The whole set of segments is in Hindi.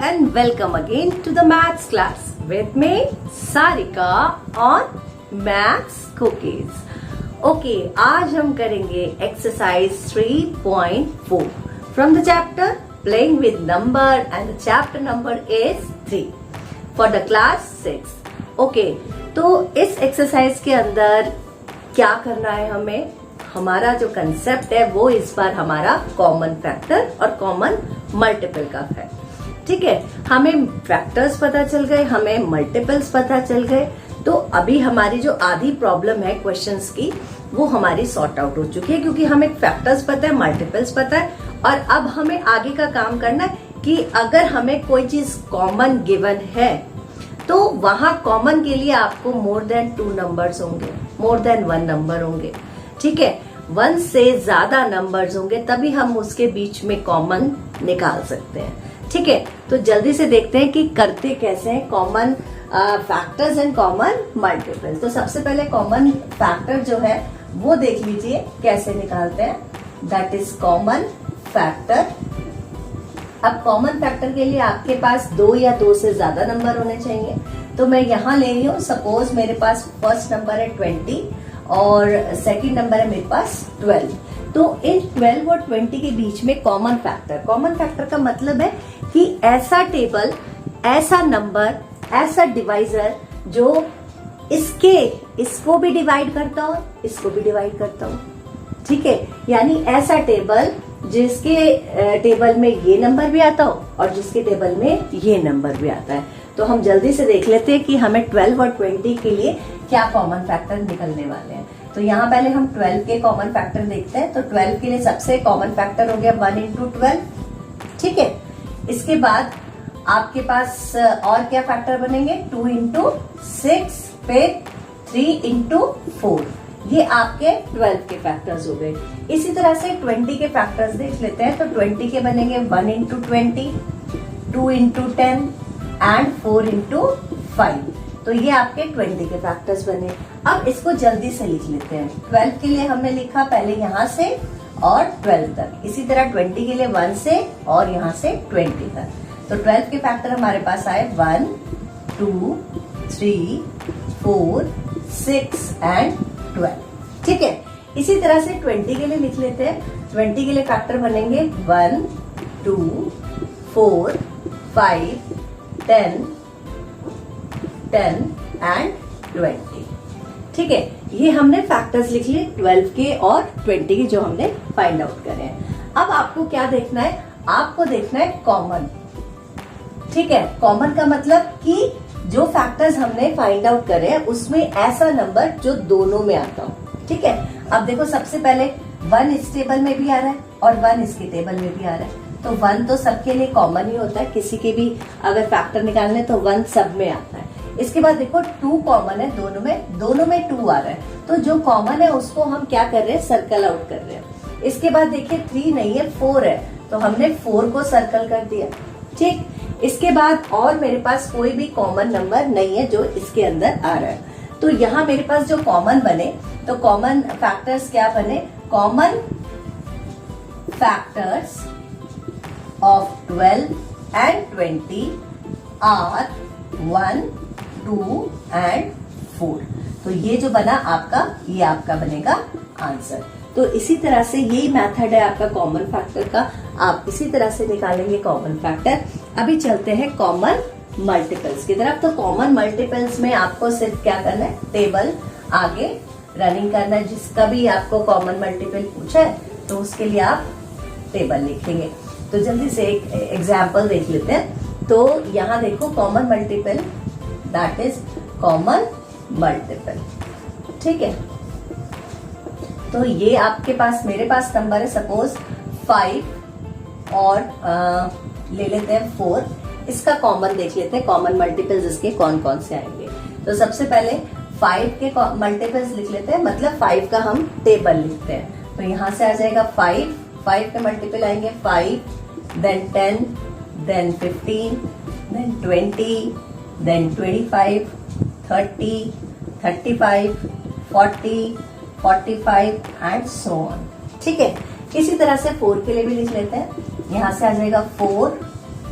and welcome again to the maths class with me Sarika on Maths Cookies. Okay, आज हम करेंगे exercise 3.4 from the chapter playing with number and the chapter number is 3 for the class 6. Okay, तो इस exercise के अंदर क्या करना है हमें? हमारा जो कंसेप्ट है वो इस बार हमारा कॉमन फैक्टर और कॉमन मल्टीपल का है. ठीक है, हमें फैक्टर्स पता चल गए, हमें मल्टीपल्स पता चल गए. तो अभी हमारी जो आधी प्रॉब्लम है क्वेश्चंस की वो हमारी सॉर्ट आउट हो चुकी है, क्योंकि हमें फैक्टर्स पता है, मल्टीपल्स पता है. और अब हमें आगे का काम करना है कि अगर हमें कोई चीज कॉमन गिवन है तो वहां कॉमन के लिए आपको मोर देन 2 नंबर्स होंगे, मोर देन 1 नंबर होंगे. ठीक है, 1 से ज्यादा नंबर्स होंगे तभी हम उसके बीच में कॉमन निकाल सकते हैं. ठीक है, तो जल्दी से देखते हैं कि करते कैसे हैं common factors and common multiple. तो सबसे पहले कॉमन फैक्टर जो है वो देख लीजिए कैसे निकालते हैं. That is common factor. अब कॉमन फैक्टर के लिए आपके पास 2 या 2 से ज्यादा नंबर होने चाहिए. तो मैं यहाँ ले रही हूँ, सपोज मेरे पास फर्स्ट नंबर है 20 और सेकंड नंबर है मेरे पास 12. तो इन 12 और 20 के बीच में कॉमन फैक्टर का मतलब है कि ऐसा टेबल, ऐसा नंबर, ऐसा डिवाइजर जो इसको भी डिवाइड करता हो, इसको भी डिवाइड करता हो. ठीक है, यानी ऐसा टेबल जिसके टेबल में ये नंबर भी आता हो और जिसके टेबल में ये नंबर भी आता है. तो हम जल्दी से देख लेते हैं कि हमें 12 और 20 के लिए क्या कॉमन फैक्टर निकलने वाले हैं. तो यहाँ पहले हम 12 के कॉमन फैक्टर देखते हैं. तो 12 के लिए सबसे कॉमन फैक्टर हो गया 1 into 12. ठीक है, इसके बाद आपके पास और क्या फैक्टर बनेंगे? 2 into 6, फिर 3 into 4. ये आपके 12 के फैक्टर्स हो गए. इसी तरह से 20 के फैक्टर्स देख लेते हैं. तो 20 के बनेंगे 1 into 20, 2 into 10 एंड 4 into 5. तो ये आपके 20 के फैक्टर्स बने. अब इसको जल्दी से लिख लेते हैं. 12 के लिए हमने लिखा पहले यहाँ से और 12 तक. इसी तरह 20 के लिए 1 से और यहाँ से 20 तक. तो 12 के फैक्टर हमारे पास आए 1, 2, 3, 4, 6 एंड 12. ठीक है, इसी तरह से 20 के लिए लिख लेते हैं. 20 के लिए फैक्टर बनेंगे 1, 2, 4, 5, 10 एंड 20. ठीक है, ये हमने फैक्टर्स लिख लिए 12 के और 20 के जो हमने फाइंड आउट करे हैं. अब आपको क्या देखना है? आपको देखना है कॉमन. ठीक है, कॉमन का मतलब कि जो फैक्टर्स हमने फाइंड आउट करे हैं उसमें ऐसा नंबर जो दोनों में आता हो. ठीक है, अब देखो सबसे पहले 1 इस टेबल में भी आ रहा है और 1 इसके टेबल में भी आ रहा है. तो 1 तो सबके लिए कॉमन ही होता है. किसी के भी अगर फैक्टर निकालने तो 1 सब में आता है. इसके बाद देखो 2 कॉमन है दोनों में 2 आ रहा है. तो जो कॉमन है उसको हम क्या कर रहे हैं? सर्कल आउट कर रहे हैं. इसके बाद देखिए 3 नहीं है, 4 है. तो हमने 4 को सर्कल कर दिया. ठीक, इसके बाद और मेरे पास कोई भी कॉमन नंबर नहीं है जो इसके अंदर आ रहा है. तो यहाँ मेरे पास जो कॉमन बने, तो कॉमन फैक्टर्स क्या बने? Common factors of 12 and 20 are 1, 2 and 4. तो ये जो बना आपका, ये आपका बनेगा आंसर. तो इसी तरह से यही मेथड है आपका कॉमन फैक्टर का. आप इसी तरह से निकालेंगे कॉमन फैक्टर. अभी चलते हैं कॉमन मल्टीपल्स की तरफ. तो कॉमन मल्टीपल्स में आपको सिर्फ क्या करना है? टेबल आगे रनिंग करना है. जिसका भी आपको कॉमन मल्टीपल पूछा है तो उसके लिए आप टेबल लिखेंगे. तो जल्दी से एक एग्जाम्पल देख लेते हैं. तो यहाँ देखो common multiple, that is common multiple. ठीक है, तो ये आपके पास, मेरे पास नंबर है सपोज 5 और ले लेते हैं 4. इसका कॉमन देख लेते हैं, कॉमन मल्टीपल्स इसके कौन कौन से आएंगे. तो सबसे पहले 5 के मल्टीपल्स लिख लेते हैं, मतलब 5 का हम टेबल लिखते हैं. तो यहाँ से आ जाएगा 5 के मल्टीपल आएंगे 5, then 10, then 15, then 20, then 25, 30, 35, 40, 45 and so on. ठीक है, इसी तरह से 4 के लिए भी लिख लेते हैं. यहाँ से आ जाएगा 4,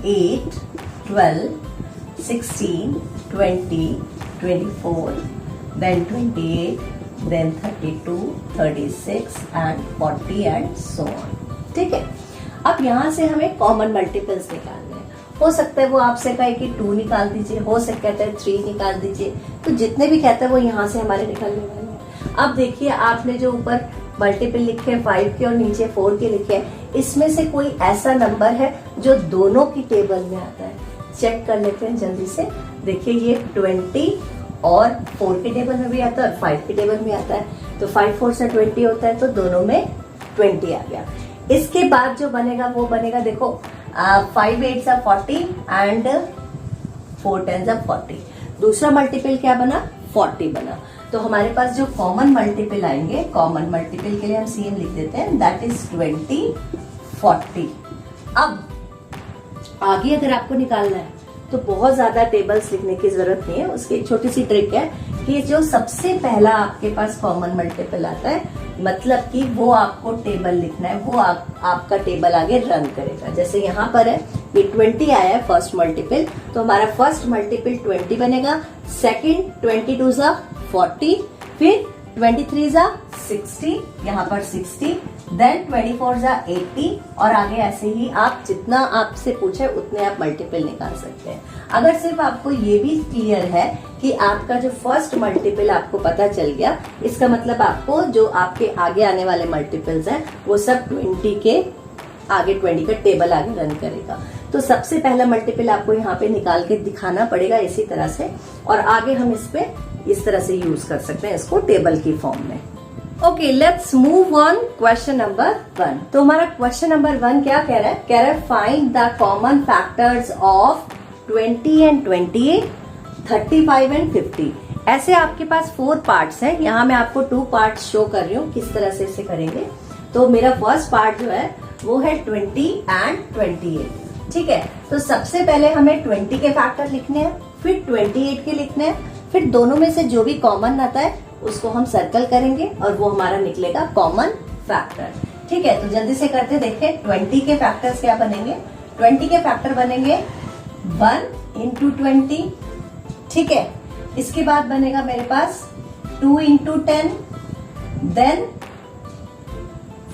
8, 12, 16, 20, 24, then 28, then 32, 36 and 40 and so on. ठीक है, अब यहाँ से हमें कॉमन मल्टीपल्स निकालने हैं। हो सकता है वो आपसे कहे कि 2 निकाल दीजिए, हो सकता है 3 निकाल दीजिए, तो जितने भी कहते हैं वो यहाँ से हमारे निकलने वाले हैं। अब देखिए, आपने जो ऊपर मल्टीपल लिखे हैं 5 के और नीचे 4 के लिखे हैं, इसमें से कोई ऐसा नंबर है जो दोनों की टेबल में आता है। चेक कर लेते हैं जल्दी से। देखिए, ये 20 और 4 के टेबल में भी आता है और 5 के टेबल में आता है। तो 5 4 से 20 होता है, तो दोनों में 20 आ गया। इसके बाद जो बनेगा वो बनेगा, देखो 5 8 40 एंड 4 10 40। दूसरा मल्टीपल क्या बना? 40 बना। तो हमारे पास जो कॉमन मल्टीपल आएंगे, कॉमन मल्टीपल के लिए हम सीएम लिख देते हैं, दैट इज 20 40। अब आगे अगर आपको निकालना है तो बहुत ज्यादा टेबल्स लिखने की जरूरत नहीं है। उसकी एक छोटी सी ट्रिक है कि जो सबसे पहला आपके पास कॉमन मल्टीपल आता है, मतलब कि वो आपको टेबल लिखना है, वो आपका टेबल आगे रन करेगा। जैसे यहाँ पर है ये 20 आया है फर्स्ट मल्टीपल, तो हमारा फर्स्ट मल्टीपल 20 बनेगा, सेकंड 22 जा 40, फिर 23 जा 60, यहाँ पर 60, देन 24 जा 80 और आगे ऐसे ही आप जितना आपसे पूछे उतने आप मल्टीपल निकाल सकते हैं। अगर सिर्फ आपको ये भी क्लियर है कि आपका जो फर्स्ट मल्टीपल आपको पता चल गया, इसका मतलब आपको जो आपके आगे आने वाले मल्टीपल्स हैं वो सब 20 के आगे 20 का टेबल आगे रन करेगा। तो सबसे पहला मल्टीपल आपको यहाँ पे निकाल के दिखाना पड़ेगा इसी तरह से, और आगे हम इस पे इस तरह से यूज कर सकते हैं इसको टेबल की फॉर्म में। Okay, let's move on question number 1। तो हमारा क्वेश्चन नंबर 1 क्या कह रहा है? कह रहा है find the common factors of 20 and 28, 35 and 50। ऐसे आपके पास 4 पार्ट्स हैं। यहाँ मैं आपको 2 पार्ट्स शो कर रही हूँ किस तरह से इसे करेंगे। तो मेरा फर्स्ट पार्ट जो है वो है 20 एंड 28। ठीक है, तो सबसे पहले हमें 20 के फैक्टर लिखने हैं, फिर 28 के लिखने हैं, फिर दोनों में से जो भी कॉमन आता है उसको हम सर्कल करेंगे और वो हमारा निकलेगा कॉमन फैक्टर। ठीक है, तो जल्दी से करते देखें 20 के फैक्टर्स क्या बनेंगे। 20 के फैक्टर बनेंगे 1 इंटू 20। ठीक है, इसके बाद बनेगा मेरे पास 2 इंटू 10, देन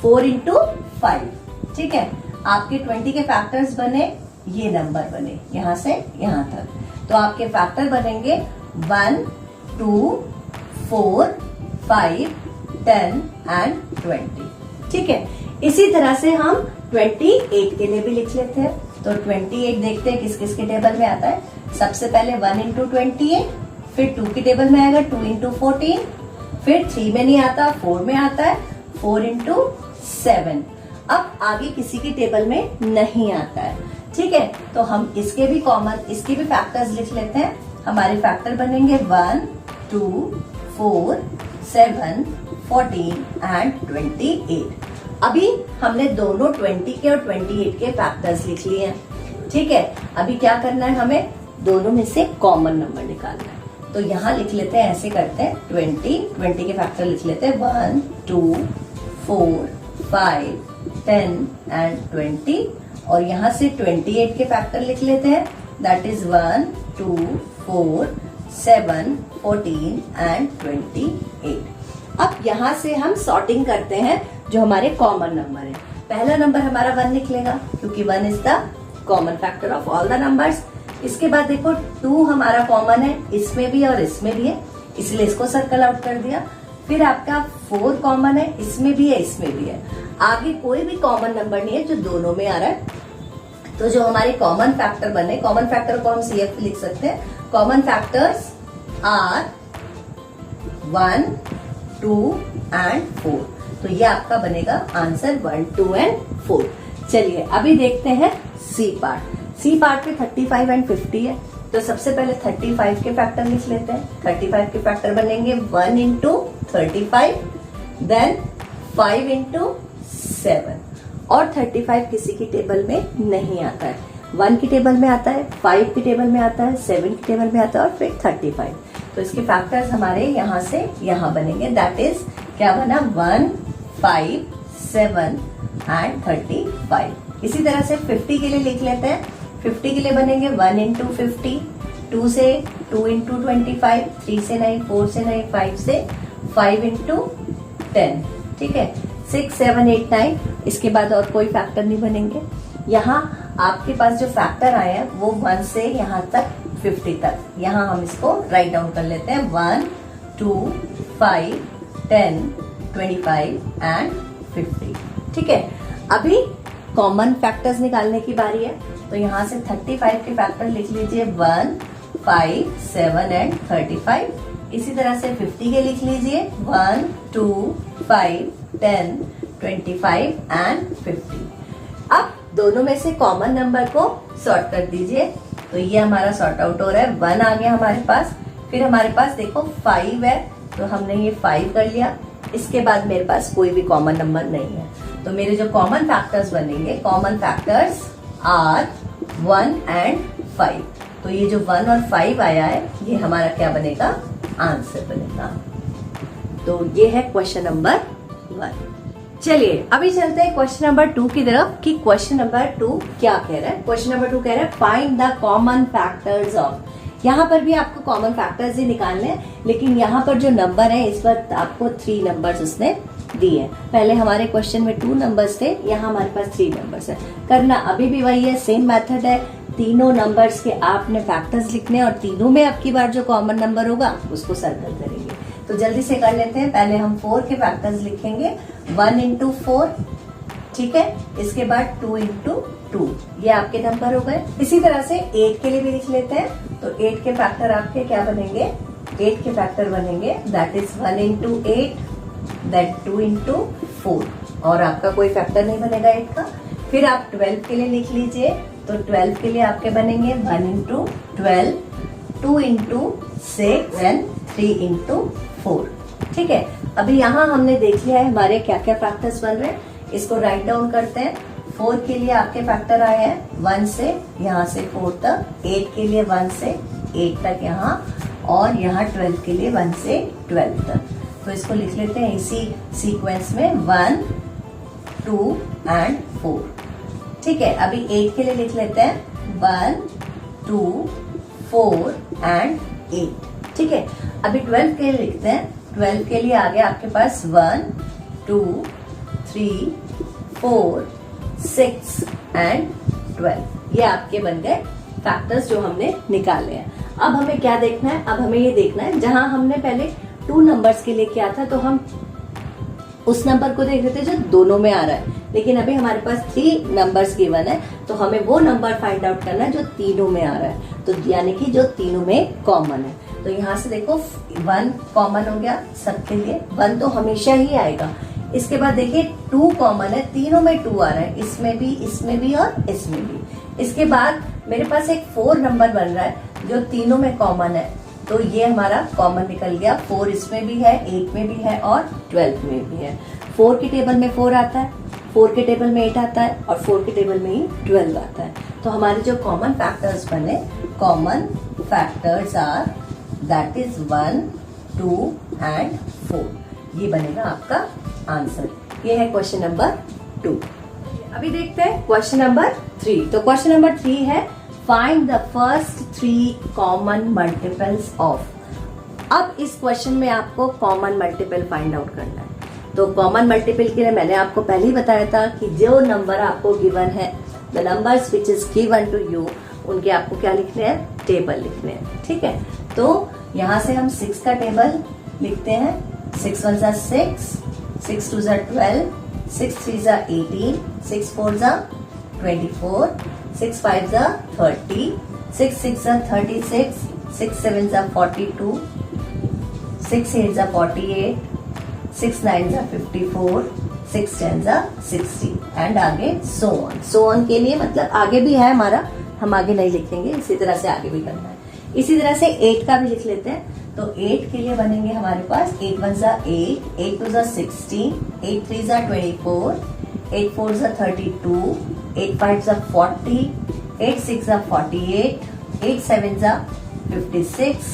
4 इंटू 5। ठीक है, आपके 20 के फैक्टर्स बने, ये नंबर बने यहां से यहां तक। तो आपके फैक्टर बनेंगे 1 2 4 5 10 एंड 20। ठीक है, इसी तरह से हम 28 के लिए भी लिख लेते हैं। तो 28 देखते हैं किस किस के टेबल में आता है। सबसे पहले 1 इंटू 28, फिर 2 के टेबल में आएगा 2 इंटू 14, फिर 3 में नहीं आता, 4 में आता है 4 इंटू 7। अब आगे किसी की टेबल में नहीं आता है। ठीक है, तो हम इसके भी फैक्टर्स लिख लेते हैं। हमारे फैक्टर बनेंगे 1 2 4 7 14 एंड 28। अभी हमने दोनों 20 के और 28 के फैक्टर्स लिख लिए हैं। ठीक है, अभी क्या करना है, हमें दोनों में से कॉमन नंबर निकालना है। तो यहाँ लिख लेते हैं, ऐसे करते हैं 20 के फैक्टर लिख लेते हैं 1 2 4 5 10 एंड 20, और यहाँ से 28 के फैक्टर लिख लेते हैं, दैट इज 1 2 4 7 14 एंड 28। अब यहाँ से हम सॉर्टिंग करते हैं जो हमारे कॉमन नंबर है। पहला नंबर हमारा 1 निकलेगा क्योंकि 1 is the common factor of all the numbers. इसके बाद देखो 2 हमारा कॉमन है, इसमें भी और इसमें भी है, इसलिए इसको सर्कल आउट कर दिया। फिर आपका 4 कॉमन है, इसमें भी है इसमें भी है। आगे कोई भी कॉमन नंबर नहीं है जो दोनों में आ रहा है। तो जो हमारे कॉमन फैक्टर बने, कॉमन फैक्टर को हम CF लिख सकते हैं। Common factors are 1 2 and 4। तो ये आपका बनेगा आंसर 1 2 एंड 4। चलिए अभी देखते हैं सी पार्ट पे 35 एंड 50 है। तो सबसे पहले 35 के फैक्टर लिख लेते हैं। 35 के फैक्टर बनेंगे 1 इंटू 35, देन 5 इंटू 7। और 35 किसी की टेबल में नहीं आता है। 1 की टेबल में आता है, 5 की टेबल में आता है, 7 की टेबल में आता है और फिर 35। तो इसके फैक्टर्स हमारे यहाँ से यहाँ बनेंगे, दैट इज क्या बना 1 5 7 एंड 35। इसी तरह से 50 के लिए लिख लेते हैं। 50 के लिए बनेंगे 1 इंटू 50, 2 से 2 इंटू 25, 3 से नहीं, 4 से नहीं, 5 से 5 इंटू 10, ठीक है। 6, 7, 8, 9, इसके बाद और कोई फैक्टर नहीं बनेंगे। यहाँ आपके पास जो फैक्टर आए हैं वो 1 से यहाँ तक 50 तक, यहाँ हम इसको राइट डाउन कर लेते हैं। 1, 2, 5, 10, 25 एंड 50, ठीक है। अभी कॉमन फैक्टर्स निकालने की बारी है, तो यहाँ से 35 के फैक्टर लिख लीजिए 1, 5, 7 एंड 35। इसी तरह से 50 के लिख लीजिए 1, 2, 5, 10, 25 एंड 50। अब दोनों में से कॉमन नंबर को सॉर्ट कर दीजिए, तो ये हमारा सॉर्ट आउट हो रहा है। 1 आ गया हमारे पास, फिर हमारे पास देखो 5 है, तो हमने ये 5 कर लिया। इसके बाद मेरे पास कोई भी कॉमन नंबर नहीं है, तो मेरे जो कॉमन फैक्टर्स बनेंगे, कॉमन फैक्टर्स आर 1 एंड 5। तो ये जो 1 और 5 आया है, ये हमारा क्या बनेगा, आंसर बनेगा। तो ये है क्वेश्चन नंबर 1। चलिए अभी चलते हैं क्वेश्चन नंबर 2 की तरफ कि क्वेश्चन नंबर 2 क्या कह रहा है। क्वेश्चन नंबर 2 कह रहा है find the common factors of. यहाँ पर भी आपको कॉमन फैक्टर्स ही निकालने हैं, लेकिन यहाँ पर जो नंबर है इस वक्त आपको 3 नंबर्स उसने दिए हैं। पहले हमारे क्वेश्चन में 2 नंबर्स थे, यहाँ हमारे पास 3 नंबर्स है। करना अभी भी वही है, सेम मेथड है। तीनों नंबर्स के आपने फैक्टर्स लिखने और तीनों में आपकी बार जो कॉमन नंबर होगा उसको सर्कल करेंगे। तो जल्दी से कर लेते हैं। पहले हम 4 के फैक्टर्स लिखेंगे, 1 इंटू 4, ठीक है। इसके बाद 2 इंटू 2, ये आपके नंबर हो गए। इसी तरह से 8 के लिए भी लिख लेते हैं, तो 8 के फैक्टर आपके क्या बनेंगे, 8 के फैक्टर बनेंगे that is 1 into 8, that 2 into 4, और आपका कोई फैक्टर नहीं बनेगा 8 का। फिर आप 12 के लिए लिख लीजिए, तो 12 के लिए आपके बनेंगे 1 इंटू 12, 2 इंटू 6 एंड 3 इंटू 4, ठीक है। अभी यहाँ हमने देख लिया है हमारे क्या क्या फैक्टर्स बन रहे हैं, इसको राइट डाउन करते हैं। 4 के लिए आपके फैक्टर आए हैं 1 से यहाँ से 4 तक, 8 के लिए 1 से 8 तक यहाँ, और यहाँ 12 के लिए 1 से 12 तक। तो इसको लिख लेते हैं इसी सीक्वेंस में 1, 2 एंड 4, ठीक है। अभी 8 के लिए लिख लेते हैं 1, 2, 4 एंड 8, ठीक है। अभी 12 के लिए लिखते हैं, 12 के लिए आगे आपके पास 1, 2, 3, 4, 6 एंड 12, ये आपके बन गए फैक्टर्स जो हमने निकाले हैं। अब हमें क्या देखना है, अब हमें ये देखना है जहां हमने पहले 2 नंबर्स के लिए किया था, तो हम उस नंबर को देख रहे थे जो दोनों में आ रहा है, लेकिन अभी हमारे पास 3 नंबर्स गिवन है, तो हमें वो नंबर फाइंड आउट करना है जो तीनों में आ रहा है, तो यानी कि जो तीनों में कॉमन है। तो यहाँ से देखो 1 कॉमन हो गया सबके लिए, 1 तो हमेशा ही आएगा। इसके बाद देखिए 2 कॉमन है, तीनों में 2 आ रहा है, इसमें भी और इसमें भी। इसके बाद मेरे पास एक 4 नंबर बन रहा है जो तीनों में कॉमन है, तो ये हमारा कॉमन निकल गया। 4 इसमें भी है, 8 में भी है और 12 में भी है। 4 के टेबल में 4 आता है, 4 के टेबल में 8 आता है, और 4 के टेबल में ही 12 आता है। तो हमारे जो कॉमन फैक्टर्स बने, common factors are that is 1, 2 and 4, ये बनेगा आपका आंसर। ये है क्वेश्चन नंबर 2। अभी देखते हैं क्वेश्चन नंबर 3। तो क्वेश्चन नंबर 3 है find the first 3 common multiples of. अब इस क्वेश्चन में आपको कॉमन मल्टीपल फाइंड आउट करना है। तो कॉमन मल्टीपल के लिए मैंने आपको पहले ही बताया था कि जो नंबर आपको गिवन है, the numbers which is given to you, उनके आपको क्या लिखने हैं, टेबल लिखने हैं, ठीक है। तो यहाँ से हम 6 का टेबल लिखते हैं। 6 1 = 6, 6 2 = 12, 6 3 = 18, 6 4 = 24, 6 5 = 30, 6 6 = 36, 6 7 = 42, 6 8 = 48, 6 9 = 54, 6 10 = 60 एंड आगे सो ऑन। सो ऑन के लिए मतलब आगे भी है हमारा, हम आगे नहीं लिखेंगे, इसी तरह से आगे भी करना है। इसी तरह से 8 का भी लिख लेते हैं। तो 8 के लिए बनेंगे हमारे पास 8 1 = 8, 8 2 = 16, 8 3 = 24, 8 4 = 32, 8 5 = 40, 8 6 = 48, 8 7 = 56,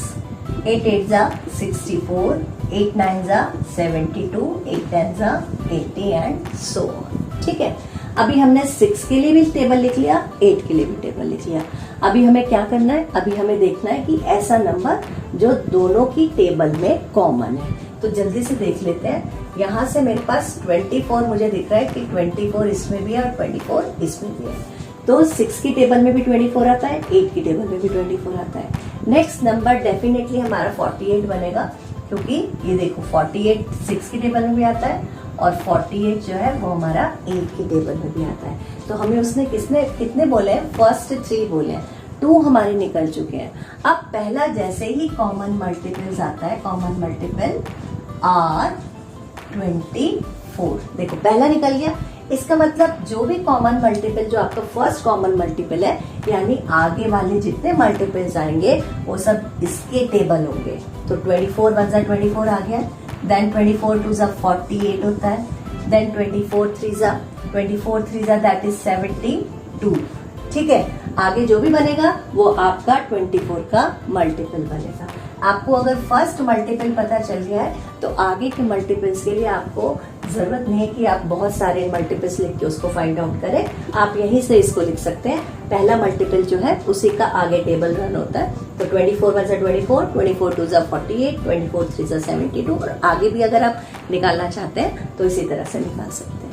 8 8 = 64, 8 9 = 72, 8 10 = 80 एंड सो ऑन, ठीक है। अभी हमने 6 के लिए भी टेबल लिख लिया, 8 के लिए भी टेबल लिख लिया। अभी हमें क्या करना है, अभी हमें देखना है कि ऐसा नंबर जो दोनों की टेबल में कॉमन है। तो जल्दी से देख लेते हैं। यहाँ से मेरे पास 24 मुझे दिख रहा है कि 24 इसमें भी है और 24 इसमें भी है। तो 6 की टेबल में भी 24 आता है, 8 की टेबल में भी 24 आता है। नेक्स्ट नंबर डेफिनेटली हमारा 48 बनेगा, क्योंकि ये देखो 48 6 की टेबल में भी आता है और 48 जो है वो हमारा 8 की टेबल में भी आता है। तो हमें उसने कितने बोले हैं, फर्स्ट 3 बोले हैं, 2 हमारे निकल चुके हैं। अब पहला जैसे ही कॉमन मल्टीपल्स आता है, कॉमन मल्टीपल आर 24, देखो पहला निकल गया। इसका मतलब जो भी कॉमन मल्टीपल जो आपका फर्स्ट कॉमन मल्टीपल है, यानी आगे वाले जितने मल्टीपल्स आएंगे वो सब इसके टेबल होंगे। तो 24 वन जा 24 आ गया, देन 24 टू जा 48 होता है, देन 24 3 जा दैट इज 72। ठीक है, आगे जो भी बनेगा वो आपका 24 का मल्टीपल बनेगा। आपको अगर फर्स्ट मल्टीपल पता चल गया है तो आगे के मल्टीपल्स के लिए आपको जरूरत नहीं है कि आप बहुत सारे मल्टीपल्स लिख के उसको फाइंड आउट करें। आप यहीं से इसको लिख सकते हैं। पहला मल्टीपल जो है उसी का आगे टेबल रन होता है। तो 24 वन जा 24, 24 टू जा 48, 24 3 जा 72, और आगे भी अगर आप निकालना चाहते हैं तो इसी तरह से निकाल सकते हैं।